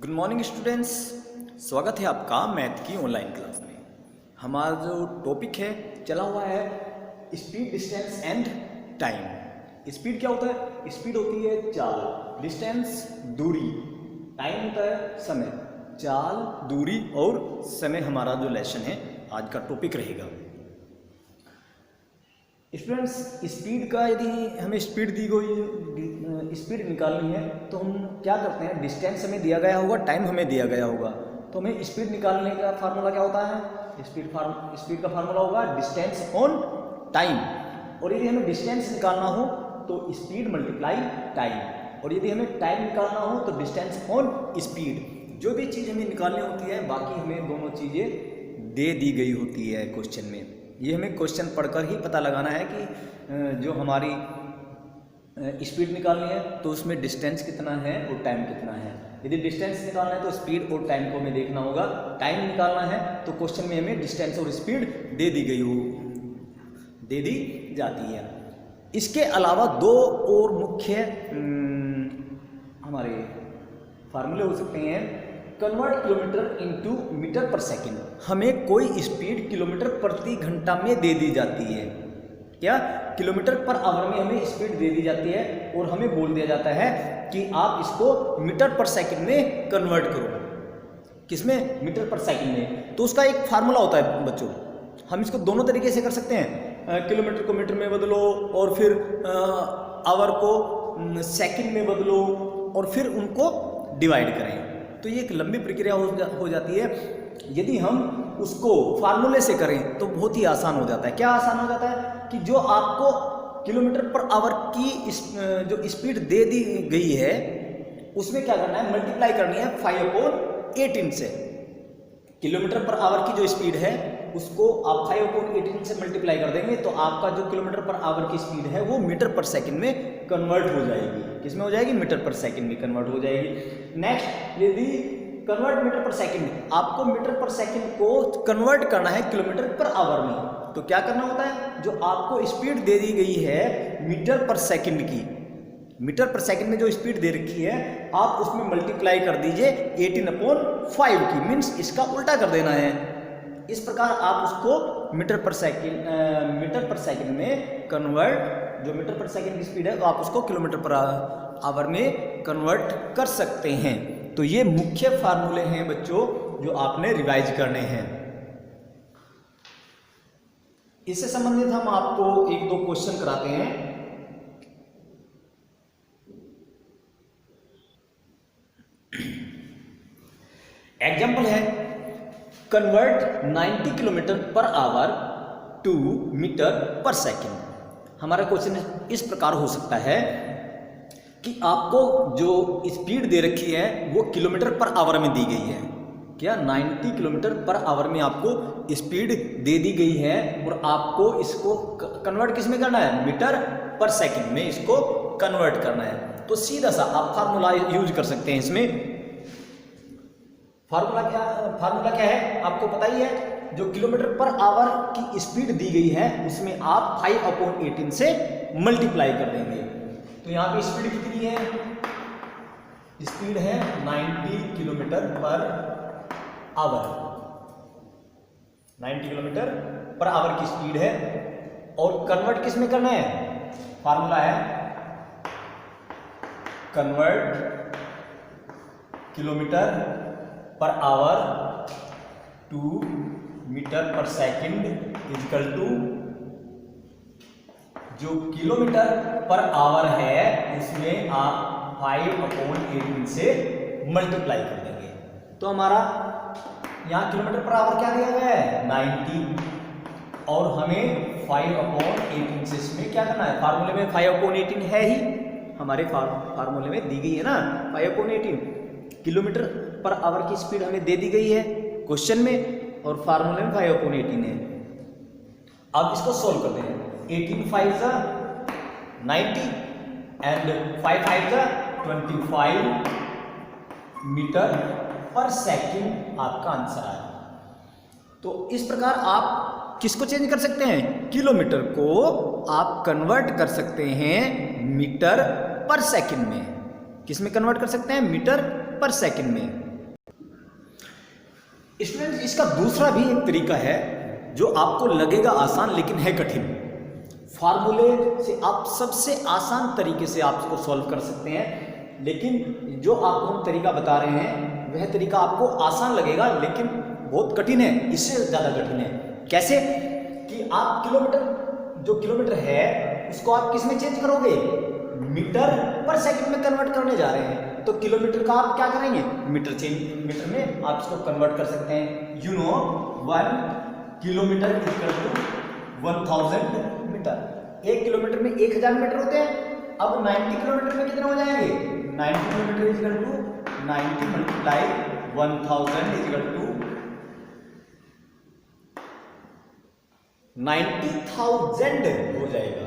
Good morning students, स्वागत है आपका मैथ की ऑनलाइन क्लास में। हमारा जो टॉपिक है चला हुआ है speed, distance and time. Speed क्या होता है? स्पीड होती है चाल, डिस्टेंस दूरी, टाइम होता है समय। चाल, दूरी और समय हमारा जो लेसन है आज का टॉपिक रहेगा। स्टूडेंट्स, स्पीड का यदि हमें स्पीड दी गई, स्पीड निकालनी है तो हम क्या करते हैं? डिस्टेंस हमें दिया गया होगा, टाइम हमें दिया गया होगा, तो हमें स्पीड निकालने का फार्मूला क्या होता है? स्पीड का फार्मूला होगा डिस्टेंस ऑन टाइम। और यदि हमें डिस्टेंस निकालना हो तो स्पीड मल्टीप्लाई टाइम, और यदि हमें टाइम निकालना हो तो डिस्टेंस ऑन स्पीड। जो भी चीज़ हमें निकालनी होती है, बाकी हमें दोनों चीज़ें दे दी गई होती है क्वेश्चन में। ये हमें क्वेश्चन पढ़कर ही पता लगाना है कि जो हमारी स्पीड निकालनी है तो उसमें डिस्टेंस कितना है और टाइम कितना है। यदि डिस्टेंस निकालना है तो स्पीड और टाइम को हमें देखना होगा। टाइम निकालना है तो क्वेश्चन में हमें डिस्टेंस और स्पीड दे दी जाती है। इसके अलावा दो और मुख्य हमारे फार्मूले हो सकते हैं। Convert kilometre into metre per second. हमें कोई स्पीड किलोमीटर प्रति घंटा में दे दी जाती है। क्या? किलोमीटर पर आवर में हमें स्पीड दे दी जाती है और हमें बोल दिया जाता है कि आप इसको मीटर पर सेकंड में कन्वर्ट करो। किसमें? मीटर पर सेकंड में। तो उसका एक फार्मूला होता है बच्चों। हम इसको दोनों तरीके से कर सकते हैं। किलोमीटर को मीटर में बदलो और फिर आवर को सेकंड में बदलो और फिर उनको डिवाइड करें। तो ये एक लंबी प्रक्रिया हो जाती है। यदि हम उसको फार्मूले से करें तो बहुत ही आसान हो जाता है। क्या आसान हो जाता है? कि जो आपको किलोमीटर पर आवर की जो स्पीड दे दी गई है उसमें क्या करना है? मल्टीप्लाई करनी है 5/18 से। किलोमीटर पर आवर की जो स्पीड है उसको आप 5/18 से मल्टीप्लाई कर देंगे तो आपका जो किलोमीटर पर आवर की स्पीड है वो मीटर पर सेकंड में कन्वर्ट हो जाएगी। किसमें हो जाएगी? मीटर पर सेकंड में कन्वर्ट हो जाएगी। नेक्स्ट, यदि कन्वर्ट मीटर पर सेकंड, आपको मीटर पर सेकंड को कन्वर्ट करना है किलोमीटर पर आवर में, तो क्या करना होता है? जो आपको स्पीड दे दी गई है मीटर पर सेकंड की, मीटर पर सेकंड में जो स्पीड दे रखी है आप उसमें मल्टीप्लाई कर दीजिए 18/5 की, मीन्स इसका उल्टा कर देना है। इस प्रकार आप उसको मीटर पर सेकंड में कन्वर्ट, जो मीटर पर सेकंड की स्पीड है तो आप उसको किलोमीटर पर आवर में कन्वर्ट कर सकते हैं। तो ये मुख्य फार्मूले हैं बच्चों जो आपने रिवाइज करने हैं। इससे संबंधित हम आपको एक दो क्वेश्चन कराते हैं। एग्जाम्पल है, convert 90 kilometre per hour to metre per second. हमारा क्वेश्चन इस प्रकार हो सकता है कि आपको जो स्पीड दे रखी है वो किलोमीटर पर आवर में दी गई है। क्या? 90 किलोमीटर पर आवर में आपको स्पीड दे दी गई है और आपको इसको कन्वर्ट किस में करना है? मीटर पर सेकंड में इसको कन्वर्ट करना है। तो सीधा सा आप फार्मूला यूज कर सकते हैं इसमें। फार्मूला क्या है? आपको पता ही है। जो किलोमीटर पर आवर की स्पीड दी गई है उसमें आप 5/18 से मल्टीप्लाई कर देंगे। तो यहाँ पे स्पीड कितनी है? स्पीड है 90 kilometre per hour. 90 kilometre per hour की स्पीड है और कन्वर्ट किस में करना है? फार्मूला है convert kilometre per hour to metre per second equal to जो किलोमीटर पर आवर है उसमें आप 5/18 से मल्टीप्लाई कर देंगे। तो हमारा यहाँ किलोमीटर पर आवर क्या दिया गया है? 90, और हमें 5/18 से इसमें क्या करना है? फार्मूले में 5/18 है ही, हमारे फार्मूले में दी गई है ना 5/18। किलोमीटर पर आवर की स्पीड हमें दे दी गई है क्वेश्चन में और फार्मूले में 5/18 है। अब इसको सोल्व करते हैं। 18×5 = 90 एंड 5×5 = 25 मीटर पर सेकंड आपका आंसर आया। तो इस प्रकार आप किसको चेंज कर सकते हैं? किलोमीटर को आप कन्वर्ट कर सकते हैं मीटर पर सेकंड में। किस में कन्वर्ट कर सकते हैं? मीटर पर सेकंड में। स्टूडेंट इसका दूसरा भी एक तरीका है जो आपको लगेगा आसान लेकिन है कठिन। फार्मूले से आप सबसे आसान तरीके से आप इसको सॉल्व कर सकते हैं, लेकिन जो आपको हम तरीका बता रहे हैं वह तरीका आपको आसान लगेगा लेकिन बहुत कठिन है, इससे ज़्यादा कठिन है। कैसे कि आप किलोमीटर है उसको आप किस में चेंज करोगे, मीटर पर सेकंड में कन्वर्ट करने जा रहे हैं, तो किलोमीटर का आप क्या करेंगे, मीटर में आप इसको कन्वर्ट कर सकते हैं। You know 1 kilometre equal to 1000 metre. 1 kilometre में 1000 मीटर होते हैं। अब 90 किलोमीटर में कितने हो जाएंगे, 90 kilometre equal to 90 multiply 1000 equal to 90,000 हो जाएगा।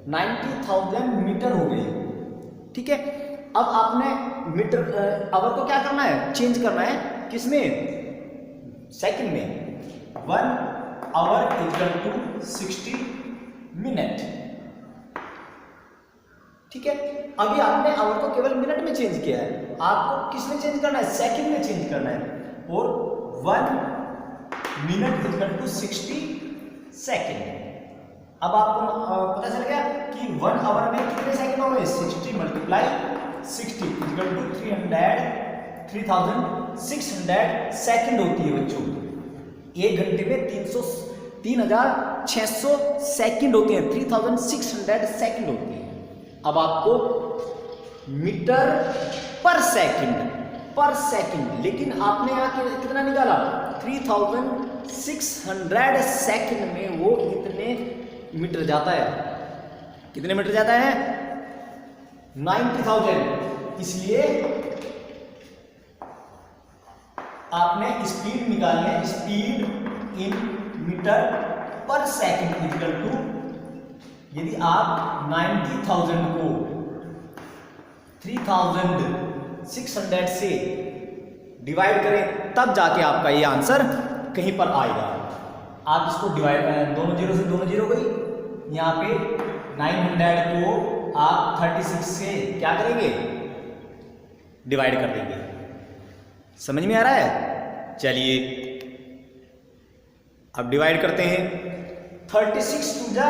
90,000 मीटर हो गई, ठीक है। अब आपने मीटर आवर को क्या करना है, चेंज करना है किसमें, सेकंड में। 1 आवर इक्वल टू 60 मिनट, ठीक है। अभी आपने आवर को केवल मिनट में चेंज किया है, आपको किस में चेंज करना है, सेकंड में चेंज करना है। और 1 मिनट इक्वल टू 60 सेकंड। अब आपको पता चल गया कि 1 आवर में कितने सेकंड हो गए, 60 मल्टीप्लाई 60 इक्वल टू 3600 सेकंड होती है बच्चों। 1 घंटे में 3600 सेकंड होते हैं, 3600 सेकंड होती है। अब आपको मीटर पर सेकंड, लेकिन आपने यहाँ कितना निकाला, 3600 सेकंड में वो इतने मीटर जाता है। कितने मीटर जाता है, 90,000। इसलिए आपने स्पीड निकालनी है, speed in metre per second equal to, यदि आप 90,000 को 3600 से डिवाइड करें तब जाके आपका ये आंसर कहीं पर आएगा। आप इसको डिवाइड, दोनों जीरो से दोनों जीरो गई, यहाँ पे 900 को आप 36 से क्या करेंगे, डिवाइड कर देंगे। समझ में आ रहा है, चलिए अब डिवाइड करते हैं। 36 टू जा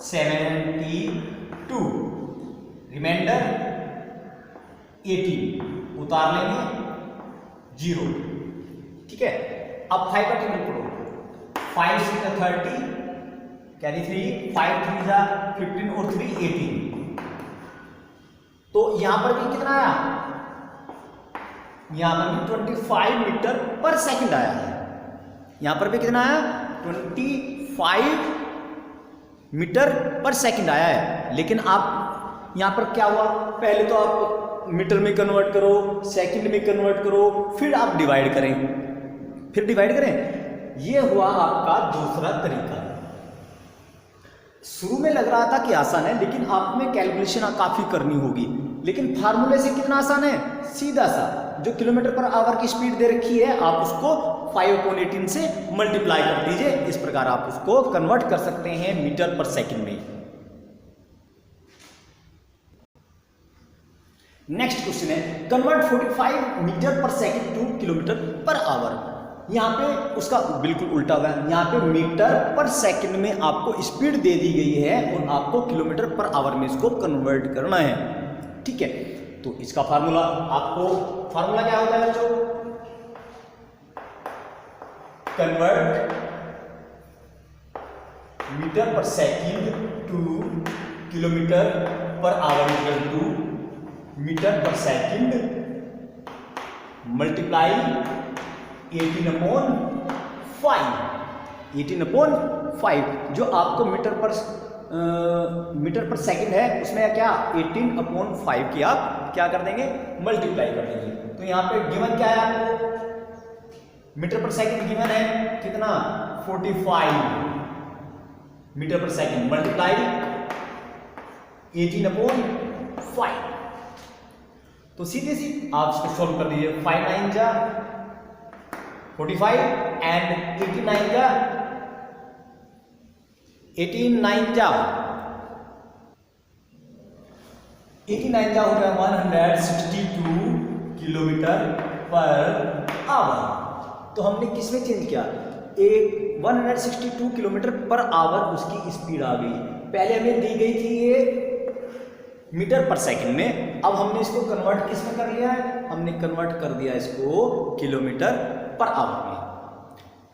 72, रिमाइंडर 18, उतार लेंगे 0, ठीक है। अब 5 का टेबल पढ़ो, 5 6 जा 30, कैरी 3, 5 3 जा 15 और 3 18। तो यहां पर भी कितना आया, यहां पर भी 25 मीटर पर सेकंड आया है। यहां पर भी कितना आया, 25 मीटर पर सेकंड आया है। लेकिन आप यहां पर क्या हुआ, पहले तो आप मीटर में कन्वर्ट करो, सेकंड में कन्वर्ट करो, फिर आप डिवाइड करें, ये हुआ आपका दूसरा तरीका। शुरू में लग रहा था कि आसान है, लेकिन आप में कैलकुलेशन काफी करनी होगी। लेकिन फार्मूले से कितना आसान है, सीधा सा, जो किलोमीटर पर आवर की स्पीड दे रखी है आप उसको 5/18 से मल्टीप्लाई कर दीजिए। इस प्रकार आप उसको कन्वर्ट कर सकते हैं मीटर पर सेकंड में। नेक्स्ट क्वेश्चन है, convert 45 metre per second to kilometre per our. यहाँ पे उसका बिल्कुल उल्टा हुआ है, यहाँ पे मीटर पर सेकंड में आपको स्पीड दे दी गई है और आपको किलोमीटर पर आवर में इसको कन्वर्ट करना है, ठीक है। तो इसका फार्मूला क्या होता है बच्चों, convert metre per second to kilometre per hour equal to metre per second multiply 18/5, जो आपको मीटर पर सेकंड है उसमें क्या 18/5 की आप क्या कर देंगे, मल्टीप्लाई कर देंगे। तो यहाँ पे गिवन क्या है आपको, मीटर पर सेकंड गिवन है कितना, 45 मीटर पर सेकंड मल्टीप्लाई 18/5। तो सीधे आप इसको सॉल्व कर दीजिए, 5 9 जा 45 एंड 89 जा 89 जा हो गया 162 किलोमीटर पर आवर। तो हमने किस में चेंज किया, एक 162 किलोमीटर पर आवर उसकी स्पीड आ गई। पहले हमें दी गई थी ये मीटर पर सेकंड में, अब हमने इसको कन्वर्ट किस में कर लिया है, हमने कन्वर्ट कर दिया इसको किलोमीटर पर आवर में।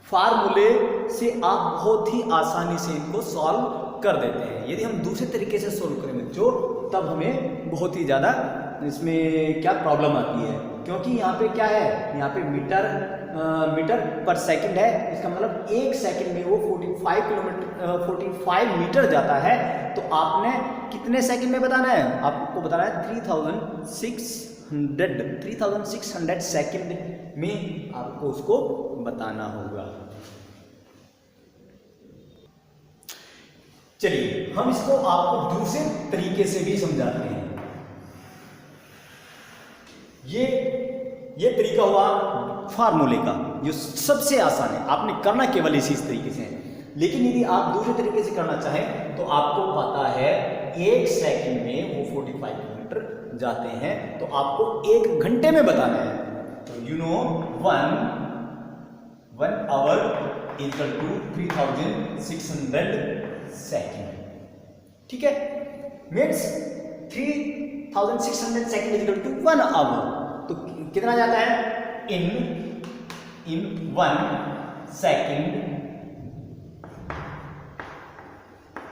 फार्मूले से आप बहुत ही आसानी से इनको सॉल्व कर देते हैं। यदि हम दूसरे तरीके से सॉल्व करें बच्चों, तब हमें बहुत ही ज़्यादा इसमें क्या प्रॉब्लम आती है, क्योंकि यहाँ पे क्या है, यहाँ पे मीटर पर सेकंड है। इसका मतलब एक सेकंड में वो 45 मीटर जाता है। तो आपने कितने सेकंड में बताना है, आपको बताना है 3600 सेकंड में आपको उसको बताना होगा। चलिए हम इसको आपको दूसरे तरीके से भी समझाते हैं। ये तरीका हुआ फार्मूले का, जो सबसे आसान है, आपने करना केवल इसी तरीके से है। लेकिन यदि आप दूसरे तरीके से करना चाहें तो आपको पता है एक सेकंड में वो 45 किलोमीटर जाते हैं, तो आपको एक घंटे में बताना है। तो you know 1 hour equal to 3600 second. ठीक है, means 3600 second equal to 1 hour. तो कितना जाता है, इन 1 सेकंड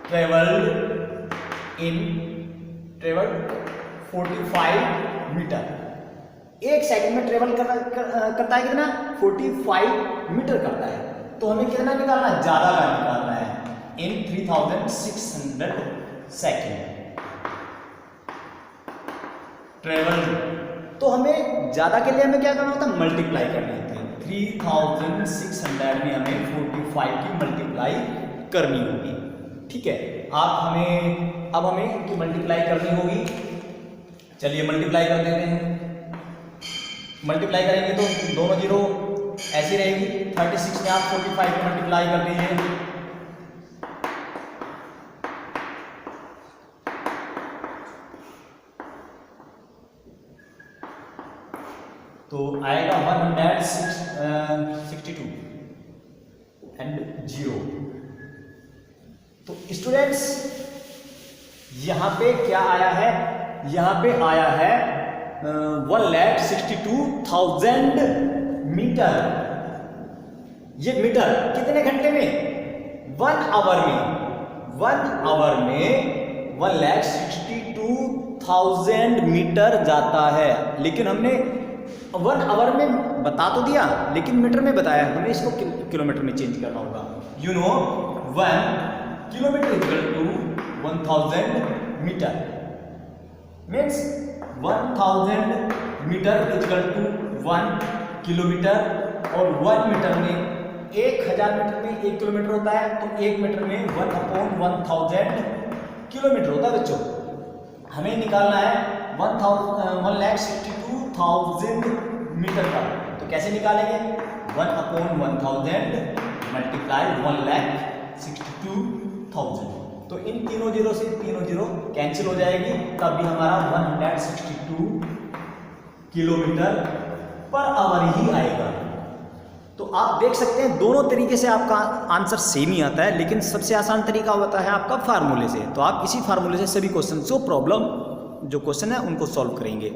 ट्रेवल्ड 45 मीटर। एक सेकंड में ट्रेवल करता है कितना, 45 मीटर करता है। तो हमें कितना निकालना है, ज्यादा का निकालना है, इन 3600 सेकंड ट्रेवल्ड। तो हमें ज्यादा के लिए हमें क्या करना होता है, मल्टीप्लाई करनी होती है। 3600 में हमें 45 की मल्टीप्लाई करनी होगी। ठीक है, अब हमें इनकी मल्टीप्लाई करनी होगी। चलिए मल्टीप्लाई कर देते हैं। मल्टीप्लाई करेंगे तो दोनों जीरो ऐसी रहेगी। 36 में आप 45 को मल्टीप्लाई कर दीजिए, तो आएगा 162 एंड 0। तो स्टूडेंट्स यहां पे क्या आया है, यहां पे आया है 1,62,000 मीटर। ये मीटर कितने घंटे में, 1 आवर में। 1 आवर में 1,62,000 मीटर जाता है। लेकिन हमने 1 आवर में बता तो दिया, लेकिन मीटर में बताया, हमें इसको किलोमीटर में चेंज करना होगा। You know 1 kilometre equal to 1000 metre, means 1000 metre equal to 1 kilometre. और 1 मीटर में 1000 मीटर में 1 किलोमीटर होता है, तो 1 मीटर में 1/1000 किलोमीटर होता है बच्चों। हमें निकालना है 1,62,000 मीटर का। तो कैसे निकालेंगे, 1/1000 मल्टीप्लाई 1,62,000। तो इन तीनों जीरो से तीनों जीरो कैंसिल हो जाएगी, तब भी हमारा 162 किलोमीटर पर आवर ही आएगा। तो आप देख सकते हैं दोनों तरीके से आपका आंसर सेम ही आता है, लेकिन सबसे आसान तरीका होता है आपका फार्मूले से। तो आप इसी फार्मूले से सभी क्वेश्चन जो क्वेश्चन है उनको सॉल्व करेंगे।